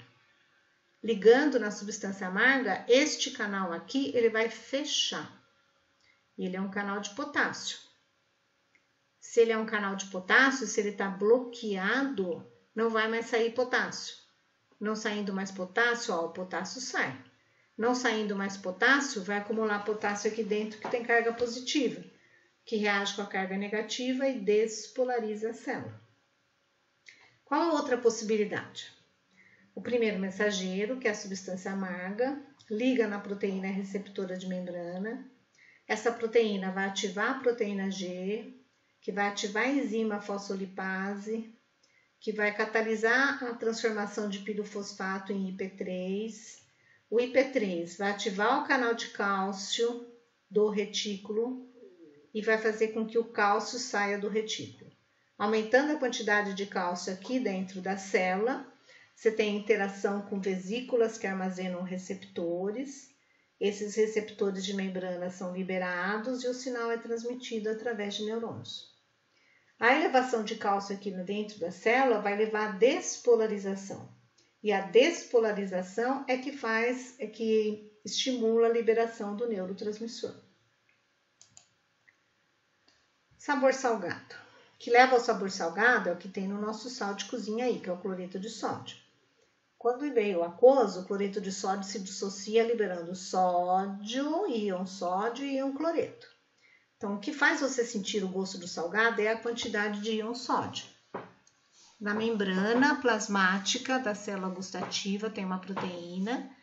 Ligando na substância amarga, este canal aqui, ele vai fechar. Ele é um canal de potássio. Se ele é um canal de potássio, se ele está bloqueado, não vai mais sair potássio. Não saindo mais potássio, ó, o potássio sai. Não saindo mais potássio, vai acumular potássio aqui dentro que tem carga positiva, que reage com a carga negativa e despolariza a célula. Qual a outra possibilidade? O primeiro mensageiro, que é a substância amarga, liga na proteína receptora de membrana. Essa proteína vai ativar a proteína G, que vai ativar a enzima fosfolipase, que vai catalisar a transformação de pirofosfato em IP3. O IP3 vai ativar o canal de cálcio do retículo e vai fazer com que o cálcio saia do retículo. Aumentando a quantidade de cálcio aqui dentro da célula, você tem interação com vesículas que armazenam receptores. Esses receptores de membrana são liberados e o sinal é transmitido através de neurônios. A elevação de cálcio aqui dentro da célula vai levar à despolarização. E a despolarização é que estimula a liberação do neurotransmissor. Sabor salgado. O que leva ao sabor salgado é o que tem no nosso sal de cozinha aí, que é o cloreto de sódio. Quando em meio aquoso, o cloreto de sódio se dissocia liberando sódio, íon sódio e íon cloreto. Então, o que faz você sentir o gosto do salgado é a quantidade de íon sódio. Na membrana plasmática da célula gustativa tem uma proteína.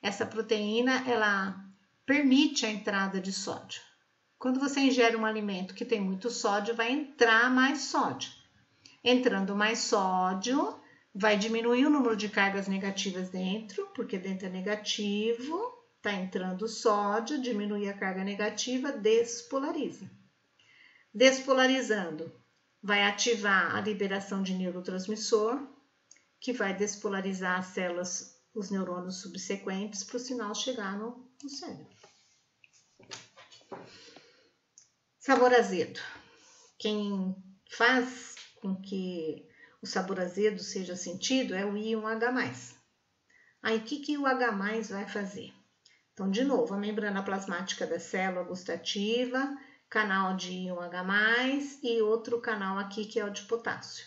Essa proteína, ela permite a entrada de sódio. Quando você ingere um alimento que tem muito sódio, vai entrar mais sódio. Entrando mais sódio, vai diminuir o número de cargas negativas dentro, porque dentro é negativo, está entrando sódio, diminui a carga negativa, despolariza. Despolarizando, vai ativar a liberação de neurotransmissor, que vai despolarizar as células, os neurônios subsequentes, para o sinal chegar no cérebro. Sabor azedo. Quem faz com que o sabor azedo seja sentido é o íon H+. Aí, o que o H+ vai fazer? Então, de novo, a membrana plasmática da célula gustativa, canal de íon H+, e outro canal aqui que é o de potássio.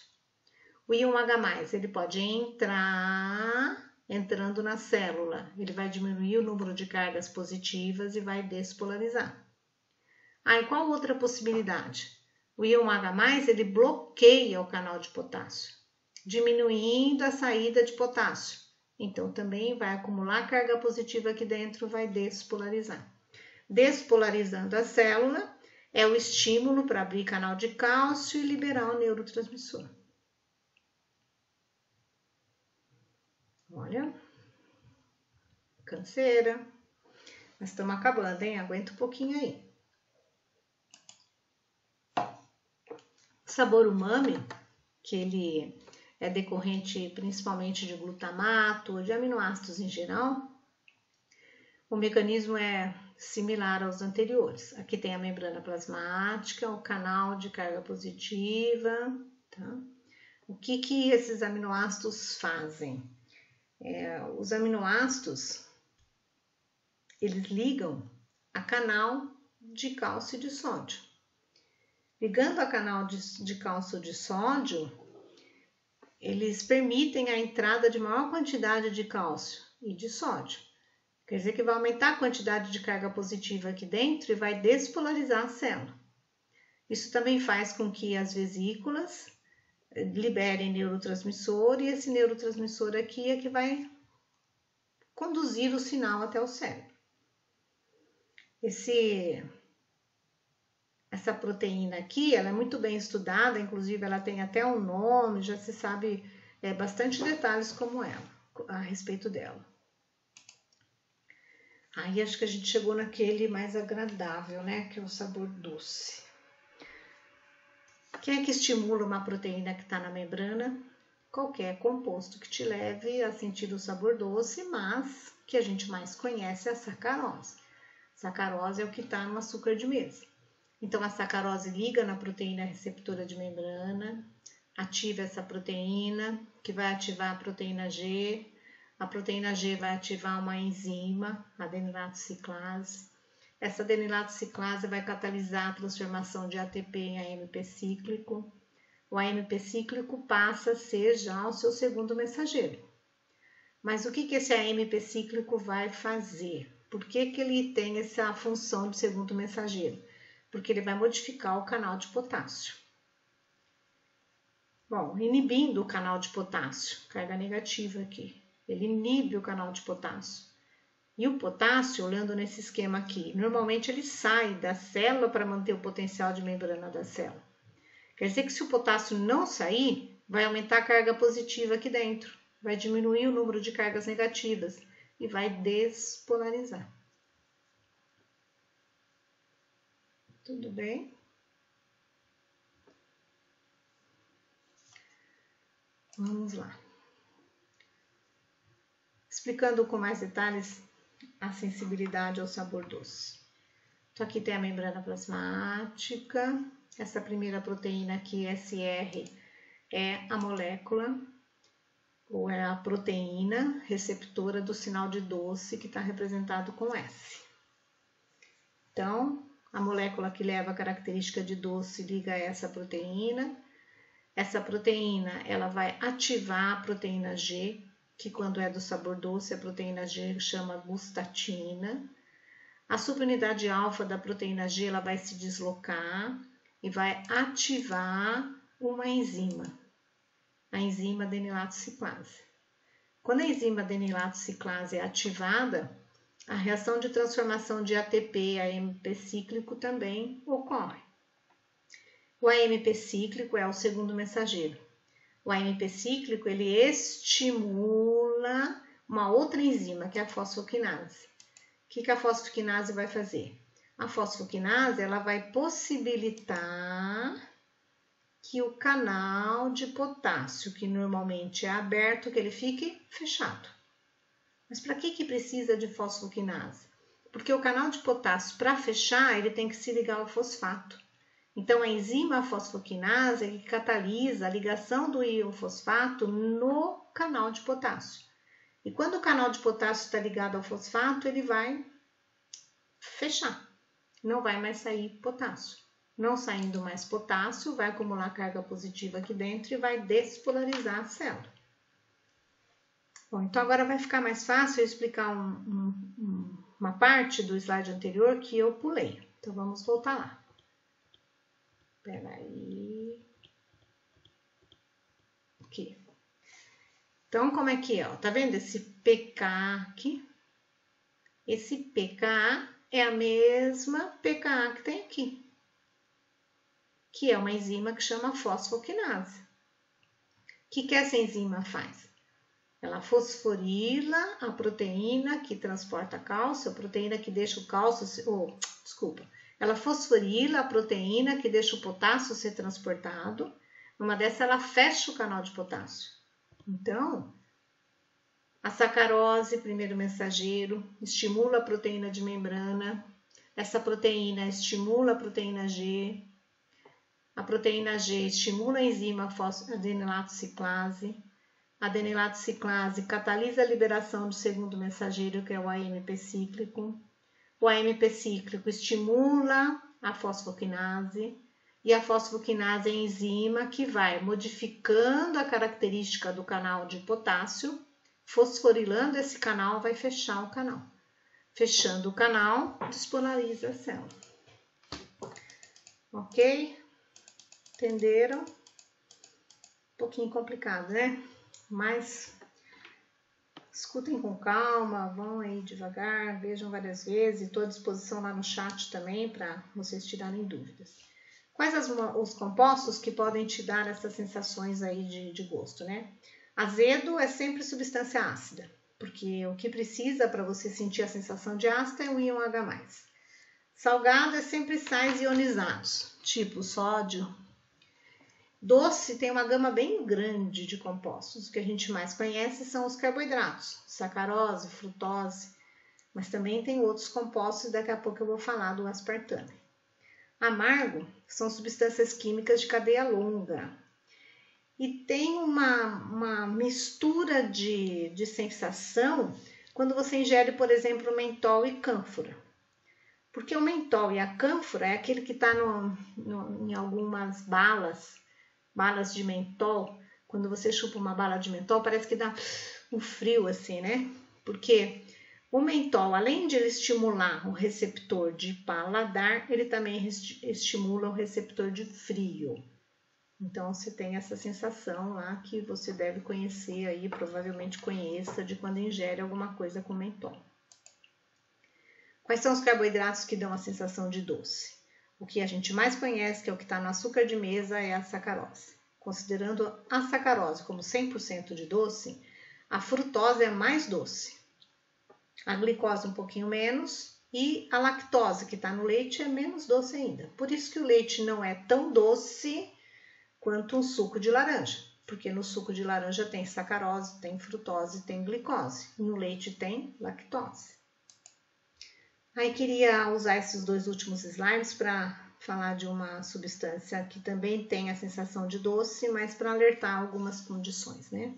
O íon H+, ele pode entrando na célula, ele vai diminuir o número de cargas positivas e vai despolarizar. Aí, qual outra possibilidade? O íon H+, ele bloqueia o canal de potássio, diminuindo a saída de potássio. Então, também vai acumular carga positiva aqui dentro, vai despolarizar. Despolarizando a célula é o estímulo para abrir canal de cálcio e liberar o neurotransmissor. Olha, canseira. Nós estamos acabando, hein? Aguenta um pouquinho aí. Sabor umami, que ele é decorrente principalmente de glutamato, de aminoácidos em geral, o mecanismo é similar aos anteriores. Aqui tem a membrana plasmática, o canal de carga positiva. Tá? O que esses aminoácidos fazem? Os aminoácidos, eles ligam a canal de cálcio e de sódio. Ligando a canal de cálcio e de sódio, eles permitem a entrada de maior quantidade de cálcio e de sódio. Quer dizer que vai aumentar a quantidade de carga positiva aqui dentro e vai despolarizar a célula. Isso também faz com que as vesículas liberem neurotransmissor e esse neurotransmissor aqui é que vai conduzir o sinal até o cérebro. Essa proteína aqui, ela é muito bem estudada, inclusive ela tem até um nome, já se sabe bastante detalhes a respeito dela. Aí acho que a gente chegou naquele mais agradável, né? Que é o sabor doce. Quem é que estimula uma proteína que está na membrana? Qualquer composto que te leve a sentir o sabor doce, mas que a gente mais conhece é a sacarose. Sacarose é o que está no açúcar de mesa. Então, a sacarose liga na proteína receptora de membrana, ativa essa proteína, que vai ativar a proteína G. A proteína G vai ativar uma enzima, a adenilato ciclase. Essa adenilato ciclase vai catalisar a transformação de ATP em AMP cíclico. O AMP cíclico passa a ser já o seu segundo mensageiro. Mas o que esse AMP cíclico vai fazer? Por que ele tem essa função de segundo mensageiro? Porque ele vai modificar o canal de potássio. Bom, inibindo o canal de potássio, carga negativa aqui. Ele inibe o canal de potássio. E o potássio, olhando nesse esquema aqui, normalmente ele sai da célula para manter o potencial de membrana da célula. Quer dizer que se o potássio não sair, vai aumentar a carga positiva aqui dentro, vai diminuir o número de cargas negativas e vai despolarizar. Tudo bem? Vamos lá. Explicando com mais detalhes a sensibilidade ao sabor doce. Então, aqui tem a membrana plasmática. Essa primeira proteína aqui, SR, é a molécula, ou é a proteína receptora do sinal de doce, que está representado com S. Então, a molécula que leva a característica de doce liga a essa proteína. Essa proteína, ela vai ativar a proteína G, que quando é do sabor doce, a proteína G chama gustatina. A subunidade alfa da proteína G, ela vai se deslocar e vai ativar uma enzima, a enzima adenilato ciclase. Quando a enzima adenilato ciclase é ativada, a reação de transformação de ATP a AMP cíclico também ocorre. O AMP cíclico é o segundo mensageiro. O AMP cíclico, ele estimula uma outra enzima, que é a fosfoquinase. O que a fosfoquinase vai fazer? A fosfoquinase, ela vai possibilitar que o canal de potássio, que normalmente é aberto, que ele fique fechado. Mas para que precisa de fosfoquinase? Porque o canal de potássio, para fechar, ele tem que se ligar ao fosfato. Então, a enzima fosfoquinase é que catalisa a ligação do íon fosfato no canal de potássio. E quando o canal de potássio está ligado ao fosfato, ele vai fechar. Não vai mais sair potássio. Não saindo mais potássio, vai acumular carga positiva aqui dentro e vai despolarizar a célula. Bom, então agora vai ficar mais fácil eu explicar uma parte do slide anterior que eu pulei. Então, vamos voltar lá. Espera aí. Aqui. Então, como é que é? Ó? Tá vendo esse pK aqui? Esse pK é a mesma pKa que tem aqui, que é uma enzima que chama fosfoquinase. O que essa enzima faz? Ela fosforila a proteína que transporta cálcio, a proteína que deixa o cálcio, ela fosforila a proteína que deixa o potássio ser transportado. Numa dessas, ela fecha o canal de potássio. Então, a sacarose, primeiro mensageiro, estimula a proteína de membrana. Essa proteína estimula a proteína G. A proteína G estimula a enzima adenilato ciclase. A adenilato ciclase catalisa a liberação do segundo mensageiro, que é o AMP cíclico. O AMP cíclico estimula a fosfoquinase. E a fosfoquinase é a enzima que vai modificando a característica do canal de potássio, fosforilando esse canal, vai fechar o canal. Fechando o canal, despolariza a célula. Ok? Entenderam? Um pouquinho complicado, né? Mas escutem com calma, vão aí devagar, vejam várias vezes, e estou à disposição lá no chat também para vocês tirarem dúvidas. Quais os compostos que podem te dar essas sensações aí de gosto, né? Azedo é sempre substância ácida, porque o que precisa para você sentir a sensação de ácido é o íon H+. Salgado é sempre sais ionizados, tipo sódio. Doce tem uma gama bem grande de compostos. O que a gente mais conhece são os carboidratos, sacarose, frutose, mas também tem outros compostos, daqui a pouco eu vou falar do aspartame. Amargo são substâncias químicas de cadeia longa. E tem uma mistura de sensação quando você ingere, por exemplo, mentol e cânfora. Porque o mentol e a cânfora é aquele que está em algumas balas de mentol. Quando você chupa uma bala de mentol, parece que dá um frio assim, né? Porque o mentol, além de ele estimular o receptor de paladar, ele também estimula o receptor de frio. Então, você tem essa sensação lá que você deve conhecer aí, provavelmente conheça, de quando ingere alguma coisa com mentol. Quais são os carboidratos que dão a sensação de doce? O que a gente mais conhece, que é o que está no açúcar de mesa, é a sacarose. Considerando a sacarose como 100% de doce, a frutose é mais doce. A glicose um pouquinho menos e a lactose que está no leite é menos doce ainda. Por isso que o leite não é tão doce quanto um suco de laranja, porque no suco de laranja tem sacarose, tem frutose, tem glicose. E no leite tem lactose. Aí queria usar esses dois últimos slides para falar de uma substância que também tem a sensação de doce, mas para alertar algumas condições, né?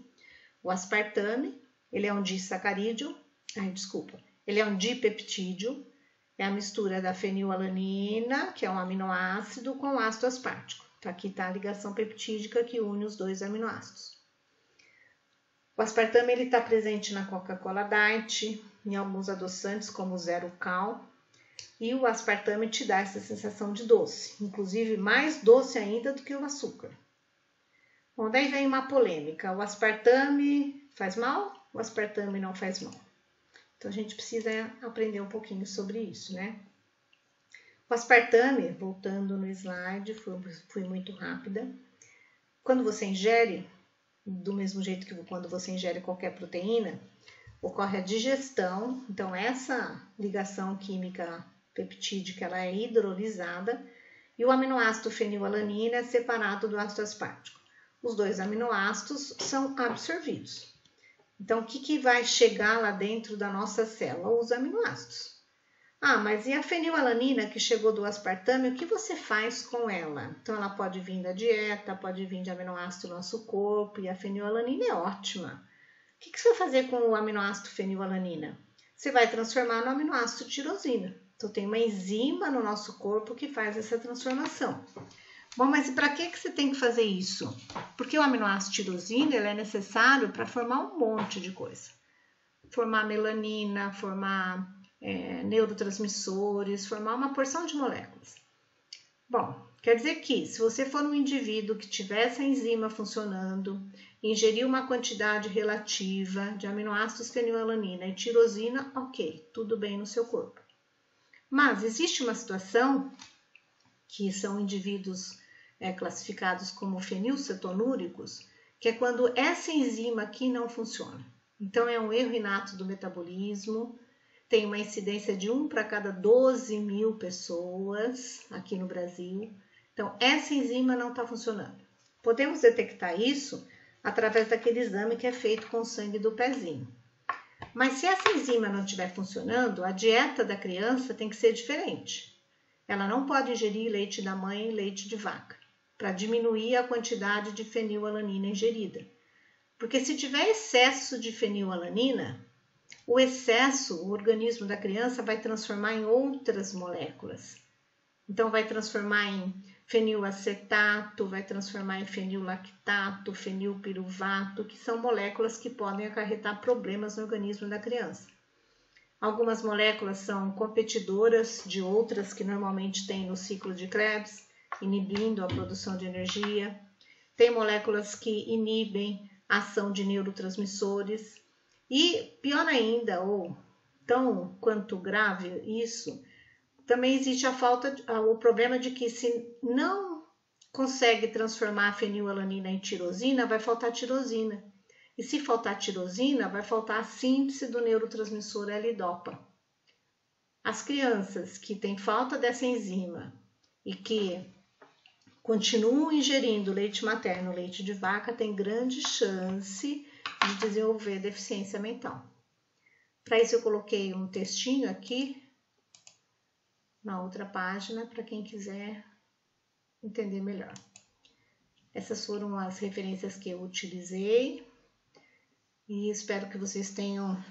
O aspartame, ele é um disacarídeo. Ele é um dipeptídeo, é a mistura da fenilalanina, que é um aminoácido, com o ácido aspartico. Então, aqui está a ligação peptídica que une os dois aminoácidos. O aspartame está presente na Coca-Cola Diet, em alguns adoçantes como zero cal, e o aspartame te dá essa sensação de doce, inclusive mais doce ainda do que o açúcar. Bom, daí vem uma polêmica, o aspartame faz mal? O aspartame não faz mal. Então, a gente precisa aprender um pouquinho sobre isso, né? O aspartame, voltando no slide, fui muito rápida. Quando você ingere, do mesmo jeito que quando você ingere qualquer proteína, ocorre a digestão. Então, essa ligação química peptídica, ela é hidrolisada e o aminoácido fenilalanina é separado do ácido aspartico. Os dois aminoácidos são absorvidos. Então, o que vai chegar lá dentro da nossa célula? Os aminoácidos. Ah, mas e a fenilalanina que chegou do aspartame, o que você faz com ela? Então, ela pode vir da dieta, pode vir de aminoácido do nosso corpo, e a fenilalanina é ótima. O que você vai fazer com o aminoácido fenilalanina? Você vai transformar no aminoácido tirosina. Então, tem uma enzima no nosso corpo que faz essa transformação. Bom, mas para que você tem que fazer isso? Porque o aminoácido tirosina ele é necessário para formar um monte de coisa. Formar melanina, formar neurotransmissores, formar uma porção de moléculas. Bom, quer dizer que se você for um indivíduo que tiver essa enzima funcionando, ingerir uma quantidade relativa de aminoácidos fenilalanina e tirosina, ok, tudo bem no seu corpo. Mas existe uma situação que são indivíduos classificados como fenilcetonúricos, que é quando essa enzima aqui não funciona. Então, é um erro inato do metabolismo, tem uma incidência de 1 para cada 12 mil pessoas aqui no Brasil. Então, essa enzima não está funcionando. Podemos detectar isso através daquele exame que é feito com o sangue do pezinho. Mas se essa enzima não estiver funcionando, a dieta da criança tem que ser diferente. Ela não pode ingerir leite da mãe e leite de vaca, para diminuir a quantidade de fenilalanina ingerida. Porque se tiver excesso de fenilalanina, o organismo da criança vai transformar em outras moléculas. Então, vai transformar em fenilacetato, vai transformar em fenillactato, fenilpiruvato, que são moléculas que podem acarretar problemas no organismo da criança. Algumas moléculas são competidoras de outras que normalmente tem no ciclo de Krebs, inibindo a produção de energia. Tem moléculas que inibem a ação de neurotransmissores. E pior ainda, ou tão quanto grave isso, também existe o problema de que se não consegue transformar a fenilalanina em tirosina, vai faltar tirosina. E se faltar tirosina, vai faltar a síntese do neurotransmissor L-DOPA. As crianças que têm falta dessa enzima e que continuam ingerindo leite materno, leite de vaca, têm grande chance de desenvolver deficiência mental. Para isso eu coloquei um textinho aqui na outra página para quem quiser entender melhor. Essas foram as referências que eu utilizei e espero que vocês tenham,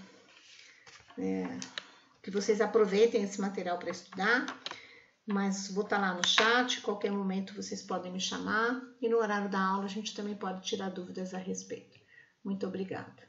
que vocês aproveitem esse material para estudar. Mas vou estar lá no chat, qualquer momento vocês podem me chamar e no horário da aula a gente também pode tirar dúvidas a respeito. Muito obrigada.